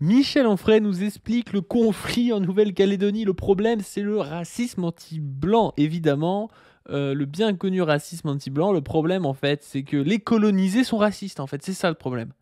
Michel Onfray nous explique le conflit en Nouvelle-Calédonie. Le problème, c'est le racisme anti-blanc, évidemment. Le bien connu racisme anti-blanc. Le problème, en fait, c'est que les colonisés sont racistes, en fait. C'est ça le problème.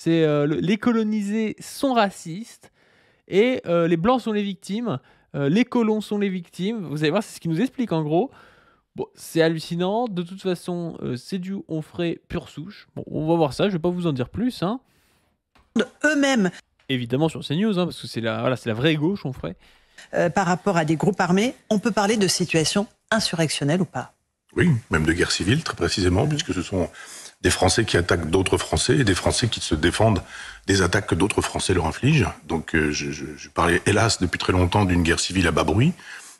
Les colonisés sont racistes et les blancs sont les victimes. Les colons sont les victimes. Vous allez voir, c'est ce qu'il nous explique, en gros. Bon, c'est hallucinant. De toute façon, c'est du Onfray pure souche. Bon, on va voir ça. Je vais pas vous en dire plus, hein. Eux-mêmes. Évidemment sur CNews, parce que c'est la vraie gauche, on ferait. Par rapport à des groupes armés, on peut parler de situation insurrectionnelle ou pas? Oui, même de guerre civile, très précisément, puisque ce sont des Français qui attaquent d'autres Français et des Français qui se défendent des attaques que d'autres Français leur infligent. Donc je parlais, hélas, depuis très longtemps d'une guerre civile à bas bruit,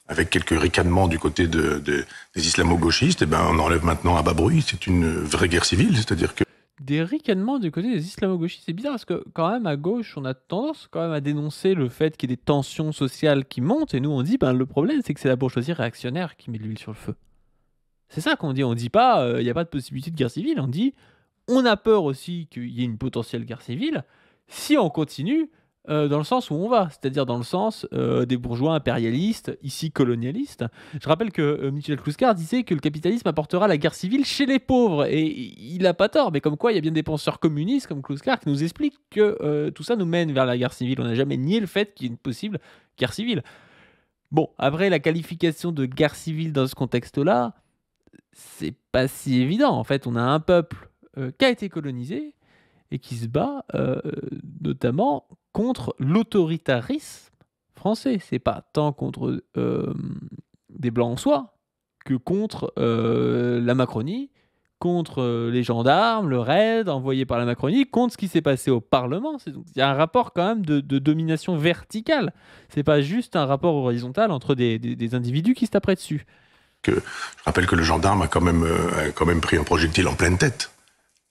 avec quelques ricanements du côté des islamo-gauchistes. Et ben, on enlève maintenant à bas bruit. C'est une vraie guerre civile, c'est-à-dire que des ricanements du côté des islamo-gauchistes. C'est bizarre parce que quand même à gauche, on a tendance quand même à dénoncer le fait qu'il y ait des tensions sociales qui montent et nous on dit le problème c'est que c'est la bourgeoisie réactionnaire qui met de l'huile sur le feu. C'est ça qu'on dit. On dit pas il n'y a pas de possibilité de guerre civile. On dit on a peur aussi qu'il y ait une potentielle guerre civile si on continue dans le sens où on va, c'est-à-dire dans le sens des bourgeois impérialistes, ici colonialistes. Je rappelle que Michel Clouscar disait que le capitalisme apportera la guerre civile chez les pauvres, et il n'a pas tort, mais comme quoi il y a bien des penseurs communistes comme Clouscar qui nous expliquent que tout ça nous mène vers la guerre civile. On n'a jamais nié le fait qu'il y ait une possible guerre civile. Bon, après, la qualification de guerre civile dans ce contexte-là, c'est pas si évident. En fait, on a un peuple qui a été colonisé et qui se bat notamment contre l'autoritarisme français. C'est pas tant contre des blancs en soi que contre la Macronie, contre les gendarmes, le raid envoyé par la Macronie, contre ce qui s'est passé au Parlement. Il y a un rapport quand même de domination verticale. C'est pas juste un rapport horizontal entre des individus qui se taperaient dessus. Je rappelle que le gendarme a quand même pris un projectile en pleine tête.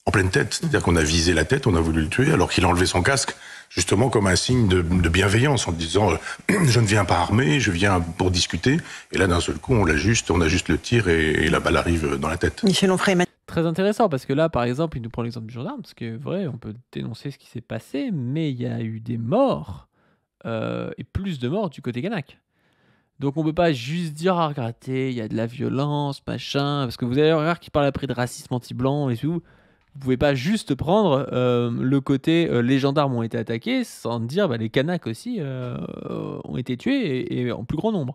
En pleine tête, c'est-à-dire qu'on a visé la tête, on a voulu le tuer, alors qu'il a enlevé son casque, justement comme un signe de bienveillance, en disant je ne viens pas armé, je viens pour discuter. Et là, d'un seul coup, on ajuste le tir et la balle arrive dans la tête. Michel Onfray. Très intéressant, parce que là, par exemple, il nous prend l'exemple du gendarme, parce que vrai, on peut dénoncer ce qui s'est passé, mais il y a eu des morts, et plus de morts du côté kanak. Donc on peut pas juste dire regardez, il y a de la violence, machin, parce que vous allez voir qu'il parle après de racisme anti-blanc et tout. Vous pouvez pas juste prendre le côté les gendarmes ont été attaqués sans dire les Kanaks aussi ont été tués et en plus grand nombre.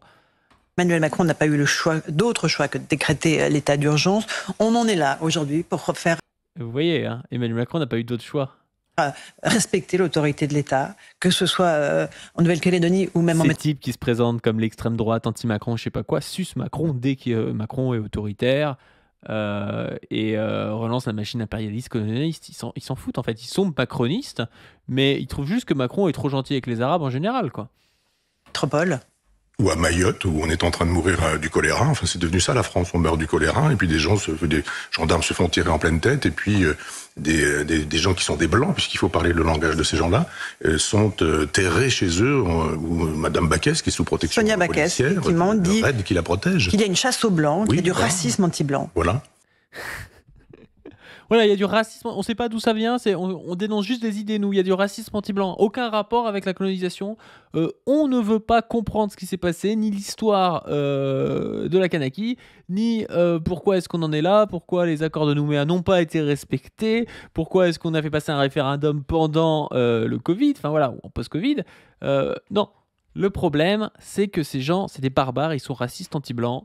Emmanuel Macron n'a pas eu d'autre choix que de décréter l'état d'urgence. On en est là aujourd'hui pour faire... Vous voyez, Emmanuel Macron n'a pas eu d'autre choix. Respecter l'autorité de l'État, que ce soit en Nouvelle-Calédonie ou même en... Ces types qui se présentent comme l'extrême droite, anti-Macron, je sais pas quoi, suce Macron dès que Macron est autoritaire. Relance la machine impérialiste, colonialiste. Ils s'en foutent en fait, ils sont macronistes, mais ils trouvent juste que Macron est trop gentil avec les Arabes en général, quoi. Métropole. Ou à Mayotte, où on est en train de mourir du choléra. Enfin, c'est devenu ça, la France. On meurt du choléra, et puis des gendarmes se font tirer en pleine tête, et puis des gens qui sont des blancs, puisqu'il faut parler le langage de ces gens-là, sont terrés chez eux, ou Madame Baquès, qui est sous protection Sonia Baquès, effectivement, dit qui la protège. Qu'il y a une chasse aux blancs, qu'il y a du racisme anti-blanc. Voilà. Voilà, il y a du racisme, on ne sait pas d'où ça vient, on dénonce juste des idées, nous. Il y a du racisme anti-blanc, aucun rapport avec la colonisation. On ne veut pas comprendre ce qui s'est passé, ni l'histoire de la Kanaki, ni pourquoi est-ce qu'on en est là, pourquoi les accords de Nouméa n'ont pas été respectés, pourquoi est-ce qu'on a fait passer un référendum pendant le Covid, enfin voilà, en post-Covid. Non, le problème, c'est que ces gens, c'est des barbares, ils sont racistes anti-blancs.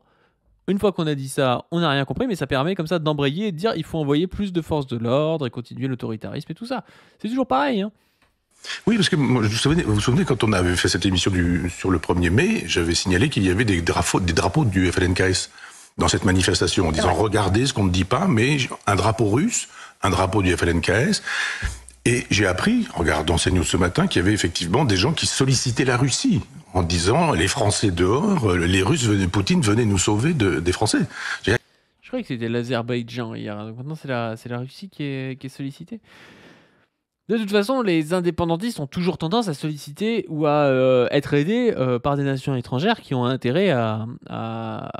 Une fois qu'on a dit ça, on n'a rien compris, mais ça permet comme ça d'embrayer et de dire il faut envoyer plus de forces de l'ordre et continuer l'autoritarisme et tout ça. C'est toujours pareil. Oui, parce que vous vous souvenez quand on avait fait cette émission sur le 1er mai, j'avais signalé qu'il y avait des drapeaux du FLNKS dans cette manifestation, en disant regardez ce qu'on ne dit pas, mais un drapeau russe, un drapeau du FLNKS. Et j'ai appris, en regardant CNews ce matin, qu'il y avait effectivement des gens qui sollicitaient la Russie en disant les Français dehors, les Russes, Poutine venait nous sauver des Français. Je croyais que c'était l'Azerbaïdjan hier, donc maintenant c'est la Russie qui est sollicitée. De toute façon, les indépendantistes ont toujours tendance à solliciter ou à être aidés par des nations étrangères qui ont intérêt à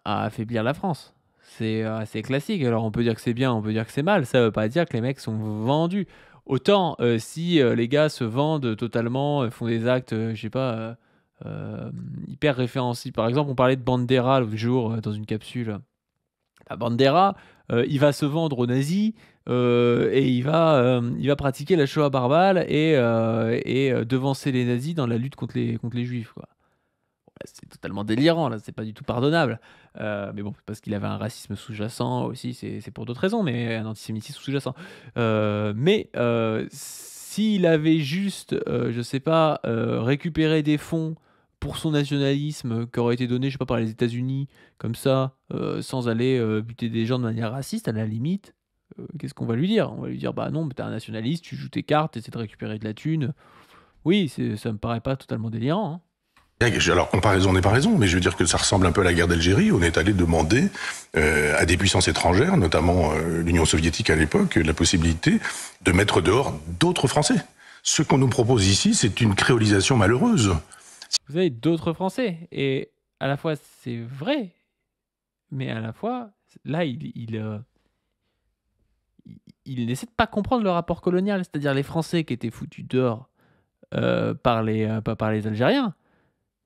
affaiblir la France. C'est assez classique. Alors on peut dire que c'est bien, on peut dire que c'est mal. Ça veut pas dire que les mecs sont vendus. autant si les gars se vendent totalement, font des actes, je sais pas, hyper référencés. Par exemple, on parlait de Bandera l'autre jour dans une capsule. Bandera, il va se vendre aux nazis et il va pratiquer la Shoah barbare et devancer les nazis dans la lutte contre les juifs, quoi. C'est totalement délirant, là, c'est pas du tout pardonnable. Mais bon, parce qu'il avait un racisme sous-jacent aussi, c'est pour d'autres raisons, mais un antisémitisme sous-jacent. Mais s'il avait juste, je sais pas, récupéré des fonds pour son nationalisme qui aurait été donné, je sais pas, par les États-Unis, comme ça, sans aller buter des gens de manière raciste, à la limite, qu'est-ce qu'on va lui dire? On va lui dire, bah non, mais t'es un nationaliste, tu joues tes cartes, essaies de récupérer de la thune. Oui, ça me paraît pas totalement délirant, hein. Alors, comparaison n'est pas raison, mais je veux dire que ça ressemble un peu à la guerre d'Algérie. On est allé demander à des puissances étrangères, notamment l'Union soviétique à l'époque, la possibilité de mettre dehors d'autres Français. Ce qu'on nous propose ici, c'est une créolisation malheureuse. Vous avez d'autres Français, et à la fois c'est vrai, mais à la fois, là, il n'essaie de pas comprendre le rapport colonial, c'est-à-dire les Français qui étaient foutus dehors par les Algériens.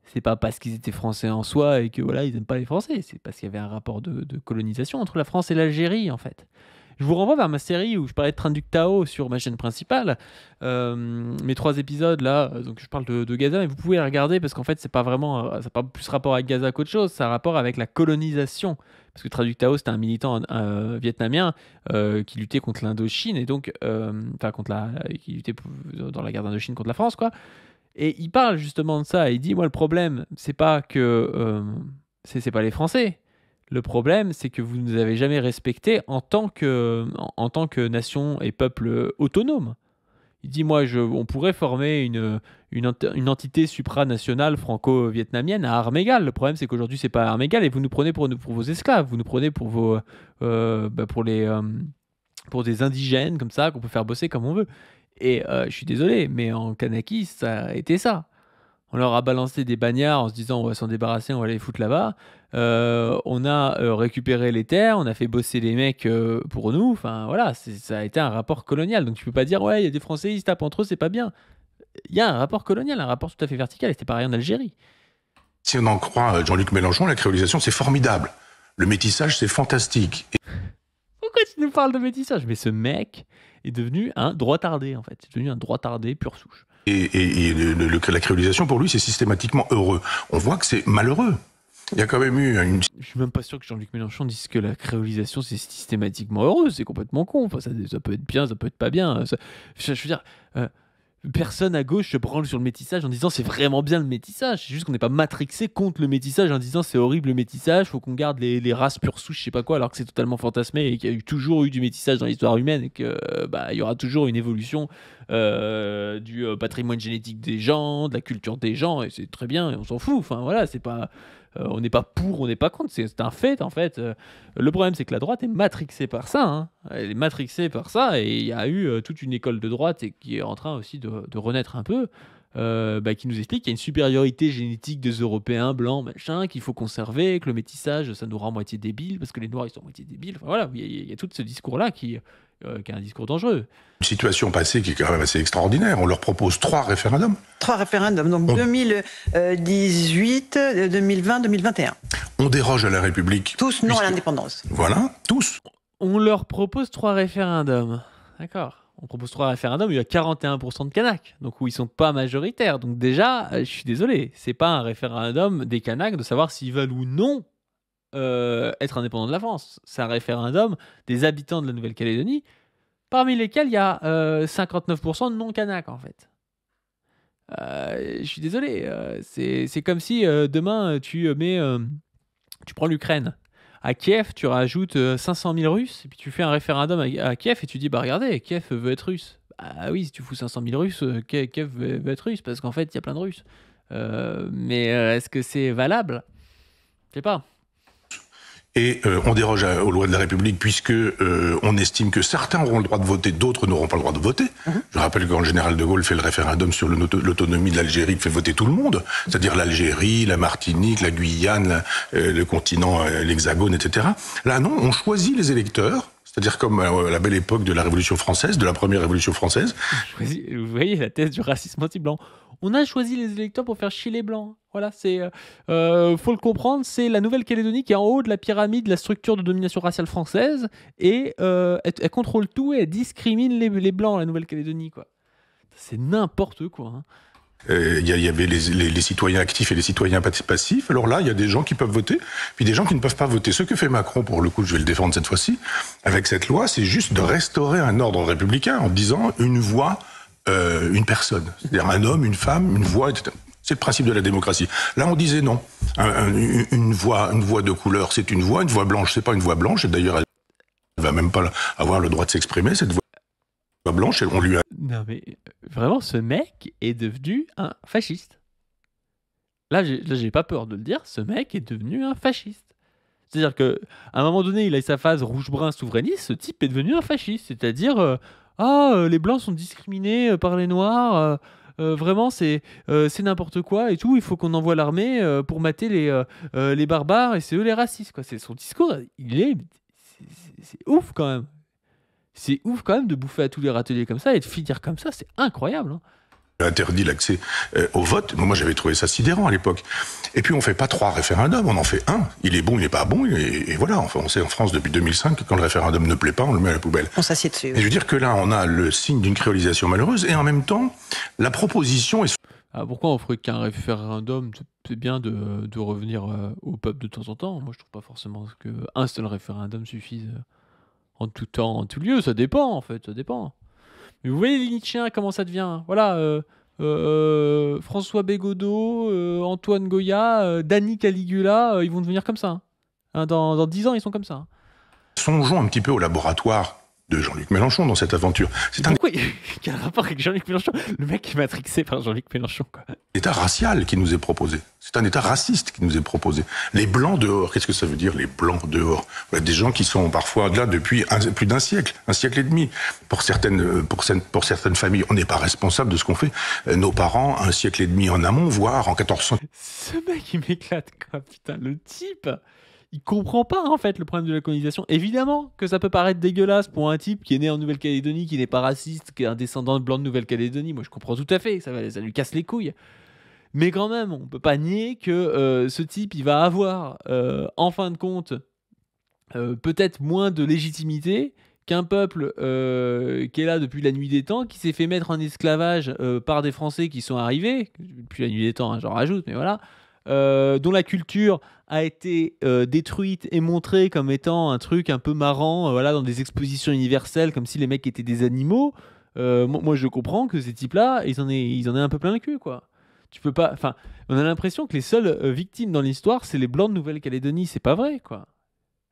C'est pas parce qu'ils étaient français en soi et que voilà, ils aiment pas les Français. C'est parce qu'il y avait un rapport de colonisation entre la France et l'Algérie, en fait. Je vous renvoie vers ma série où je parlais de Train-Duc Tao sur ma chaîne principale. Mes 3 épisodes là, donc je parle de Gaza, mais vous pouvez les regarder parce qu'en fait, c'est pas vraiment, ça n'a pas plus rapport avec Gaza qu'autre chose. Ça a rapport avec la colonisation. Parce que Train-Duc Tao, c'était un militant vietnamien qui luttait contre l'Indochine et donc, qui luttait dans la guerre d'Indochine contre la France, quoi. Et il parle justement de ça. Il dit, moi, le problème, c'est pas que c'est pas les Français. Le problème, c'est que vous ne nous avez jamais respectés en tant que nation et peuple autonome. Il dit, moi, on pourrait former une entité supranationale franco-vietnamienne à armes égales. Le problème, c'est qu'aujourd'hui, c'est pas à armes égales et vous nous prenez pour vos esclaves. Vous nous prenez pour pour des indigènes comme ça qu'on peut faire bosser comme on veut. Et je suis désolé, mais en Kanaki, ça a été ça. On leur a balancé des bagnards en se disant on va s'en débarrasser, on va les foutre là-bas. On a récupéré les terres, on a fait bosser les mecs pour nous. Enfin voilà, ça a été un rapport colonial. Donc tu peux pas dire ouais, il y a des Français, ils se tapent entre eux, c'est pas bien. Il y a un rapport colonial, un rapport tout à fait vertical, et c'était pareil en Algérie. Si on en croit Jean-Luc Mélenchon, la créolisation, c'est formidable. Le métissage, c'est fantastique. Pourquoi tu nous parles de métissage? Mais ce mec est devenu un droitardé, en fait. C'est devenu un droitardé pure souche. Et la créolisation, pour lui, c'est systématiquement heureux. On voit que c'est malheureux. Il y a quand même eu une... Je suis même pas sûr que Jean-Luc Mélenchon dise que la créolisation, c'est systématiquement heureux. C'est complètement con. Enfin, ça peut être bien, ça peut être pas bien. Je veux dire... personne à gauche se branle sur le métissage en disant c'est vraiment bien le métissage. C'est juste qu'on n'est pas matrixé contre le métissage en disant c'est horrible le métissage, faut qu'on garde les races pure souche, je sais pas quoi, alors que c'est totalement fantasmé et qu'il y a toujours eu du métissage dans l'histoire humaine et que il y aura toujours une évolution du patrimoine génétique des gens, de la culture des gens, et c'est très bien, et on s'en fout. Enfin voilà, c'est pas on n'est pas pour, on n'est pas contre, c'est un fait en fait. Le problème c'est que la droite est matrixée par ça, hein. Elle est matrixée par ça, et il y a eu toute une école de droite et qui est en train aussi de renaître un peu, qui nous explique qu'il y a une supériorité génétique des Européens blancs, machin, qu'il faut conserver, que le métissage ça nous rend moitié débiles parce que les Noirs ils sont moitié débiles. Enfin, voilà, il y a tout ce discours là qui est un discours dangereux. Une situation passée qui est quand même assez extraordinaire. On leur propose 3 référendums. 3 référendums, donc 2018, 2020, 2021. On déroge à la République. Tous non à l'indépendance. Voilà, tous. On leur propose 3 référendums. D'accord. On propose 3 référendums, il y a 41% de Kanaks, donc où ils sont pas majoritaires. Donc déjà, je suis désolé, c'est pas un référendum des Kanaks de savoir s'ils veulent ou non être indépendants de la France. C'est un référendum des habitants de la Nouvelle-Calédonie, parmi lesquels il y a 59% de non-Kanaks en fait. Je suis désolé, c'est comme si demain tu prends l'Ukraine. À Kiev, tu rajoutes 500 000 Russes, et puis tu fais un référendum à Kiev, et tu dis, bah regardez, Kiev veut être russe. Bah oui, si tu fous 500 000 Russes, Kiev veut être russe, parce qu'en fait, il y a plein de Russes. Mais est-ce que c'est valable? Je sais pas. Et on déroge aux lois de la République puisque on estime que certains auront le droit de voter, d'autres n'auront pas le droit de voter. Je rappelle que quand le général de Gaulle fait le référendum sur l'autonomie de l'Algérie, il fait voter tout le monde, c'est-à-dire l'Algérie, la Martinique, la Guyane, le continent, l'Hexagone, etc. Là non, on choisit les électeurs, C'est-à-dire comme à la belle époque de la Révolution française, de la première Révolution française. Vous voyez la thèse du racisme anti-blanc. On a choisi les électeurs pour faire chier les blancs. Voilà, faut le comprendre, c'est la Nouvelle-Calédonie qui est en haut de la pyramide de la structure de domination raciale française et elle contrôle tout et elle discrimine les blancs, la Nouvelle-Calédonie, quoi. C'est n'importe quoi. Hein. Il y avait les citoyens actifs et les citoyens passifs. Alors là, il y a des gens qui peuvent voter, puis des gens qui ne peuvent pas voter. Ce que fait Macron, pour le coup, je vais le défendre cette fois-ci, avec cette loi, c'est juste de restaurer un ordre républicain en disant une voix, une personne. C'est-à-dire un homme, une femme, une voix, etc. C'est le principe de la démocratie. Là, on disait non. Une voix de couleur, c'est une voix blanche, c'est pas une voix blanche. Et d'ailleurs, elle va même pas avoir le droit de s'exprimer, cette voix blanche. Et on lui a... Non mais vraiment, ce mec est devenu un fasciste. Là, j'ai pas peur de le dire, ce mec est devenu un fasciste. C'est-à-dire qu'à un moment donné, il a eu sa phase rouge-brun souverainiste, ce type est devenu un fasciste. C'est-à-dire, les blancs sont discriminés par les noirs, vraiment, c'est n'importe quoi et tout, il faut qu'on envoie l'armée pour mater les barbares et c'est eux les racistes, quoi. C'est son discours, c'est ouf quand même. C'est ouf quand même de bouffer à tous les râteliers comme ça et de finir comme ça, c'est incroyable. Hein. Interdit l'accès au vote. Moi, j'avais trouvé ça sidérant à l'époque. Et puis, on fait pas 3 référendums, on en fait un. Il est bon, il n'est pas bon, et voilà. Enfin, on sait en France depuis 2005 que quand le référendum ne plaît pas, on le met à la poubelle. On s'assied dessus. Et je veux dire que là, on a le signe d'une créolisation malheureuse, et en même temps, la proposition est... Ah, pourquoi on ferait qu'un référendum? C'est bien de revenir au peuple de temps en temps. Moi, je trouve pas forcément qu'un seul référendum suffise en tout temps, en tout lieu. Ça dépend, en fait, ça dépend. Mais vous voyez les Nietzschéens, comment ça devient. Voilà, François Bégodeau, Antoine Goya, Dany Caligula, ils vont devenir comme ça. Hein. Dans 10 ans, ils sont comme ça. Hein. Songeons un petit peu au laboratoire de Jean-Luc Mélenchon dans cette aventure. Pourquoi quel rapport avec Jean-Luc Mélenchon? Le mec est matrixé par Jean-Luc Mélenchon, quoi. État racial qui nous est proposé. C'est un état raciste qui nous est proposé. Les blancs dehors, qu'est-ce que ça veut dire, les blancs dehors? Voilà, des gens qui sont parfois là depuis plus d'un siècle, un siècle et demi. Pour certaines familles, on n'est pas responsable de ce qu'ont fait nos parents un siècle et demi en amont, voire en 1400. Ce mec, il m'éclate, quoi. Putain, le type, il comprend pas, en fait, le problème de la colonisation. Évidemment que ça peut paraître dégueulasse pour un type qui est né en Nouvelle-Calédonie, qui n'est pas raciste, qui est un descendant de blanc de Nouvelle-Calédonie. Moi, je comprends tout à fait, ça lui casse les couilles. Mais quand même, on peut pas nier que ce type, il va avoir, en fin de compte, peut-être moins de légitimité qu'un peuple qui est là depuis la nuit des temps, qui s'est fait mettre en esclavage par des Français qui sont arrivés, depuis la nuit des temps, hein, j'en rajoute, mais voilà, dont la culture a été détruite et montrée comme étant un truc un peu marrant, voilà, dans des expositions universelles, comme si les mecs étaient des animaux. Moi, je comprends que ces types-là, ils en aient un peu plein le cul, quoi. Tu peux pas. Enfin, on a l'impression que les seules victimes dans l'histoire, c'est les blancs de Nouvelle-Calédonie. C'est pas vrai, quoi.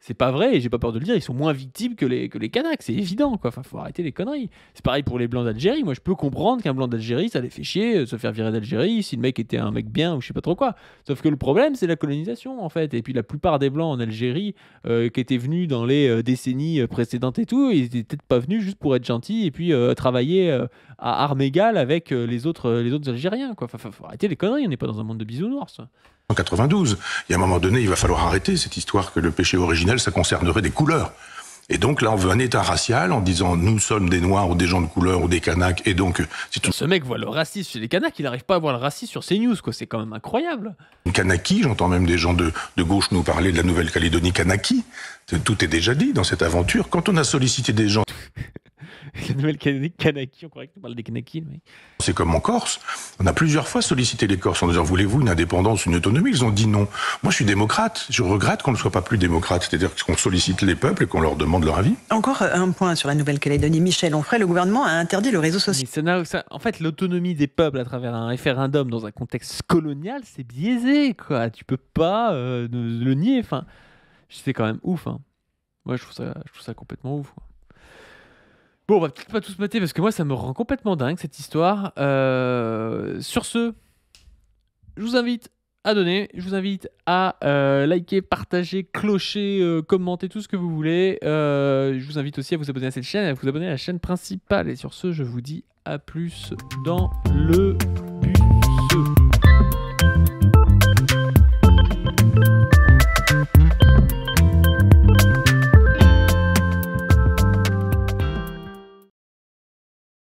C'est pas vrai, et j'ai pas peur de le dire, ils sont moins victimes que les Kanaks, c'est évident, quoi. Enfin, faut arrêter les conneries. C'est pareil pour les blancs d'Algérie. Moi, je peux comprendre qu'un blanc d'Algérie, ça les fait chier de se faire virer d'Algérie si le mec était un mec bien ou je sais pas trop quoi. Sauf que le problème, c'est la colonisation, en fait. Et puis, la plupart des blancs en Algérie qui étaient venus dans les décennies précédentes et tout, ils étaient peut-être pas venus juste pour être gentils et puis travailler à armes égales avec les autres Algériens, quoi. Enfin, faut arrêter les conneries, on n'est pas dans un monde de bisounours. En 92, il y a un moment donné, il va falloir arrêter cette histoire que le péché originel, ça concernerait des couleurs. Et donc là, on veut un état racial en disant nous sommes des noirs ou des gens de couleur ou des Kanaks. Et donc, ce mec voit le racisme chez les Kanaks, il n'arrive pas à voir le racisme sur CNews, quoi. C'est quand même incroyable. Une Kanaki, j'entends même des gens de gauche nous parler de la Nouvelle-Calédonie Kanaki. Tout est déjà dit dans cette aventure. Quand on a sollicité des gens... La Nouvelle-Calédonie Kanaki, on croirait que tu parles des Kanaki, mais... C'est comme en Corse. On a plusieurs fois sollicité les Corses en disant voulez-vous une indépendance, une autonomie? Ils ont dit non. Moi, je suis démocrate. Je regrette qu'on ne soit pas plus démocrate. C'est-à-dire qu'on sollicite les peuples et qu'on leur demande leur avis. Encore un point sur la Nouvelle-Calédonie. Michel Onfray, le gouvernement a interdit le réseau social. En fait, l'autonomie des peuples à travers un référendum dans un contexte colonial, c'est biaisé, quoi. Tu peux pas le nier. Enfin, c'est quand même ouf. Hein. Moi, je trouve ça complètement ouf. Quoi. Bon, on va peut-être pas tous mater parce que moi, ça me rend complètement dingue cette histoire. Sur ce, je vous invite à donner, je vous invite à liker, partager, clocher, commenter, tout ce que vous voulez. Je vous invite aussi à vous abonner à cette chaîne, à vous abonner à la chaîne principale. Et sur ce, je vous dis à plus dans le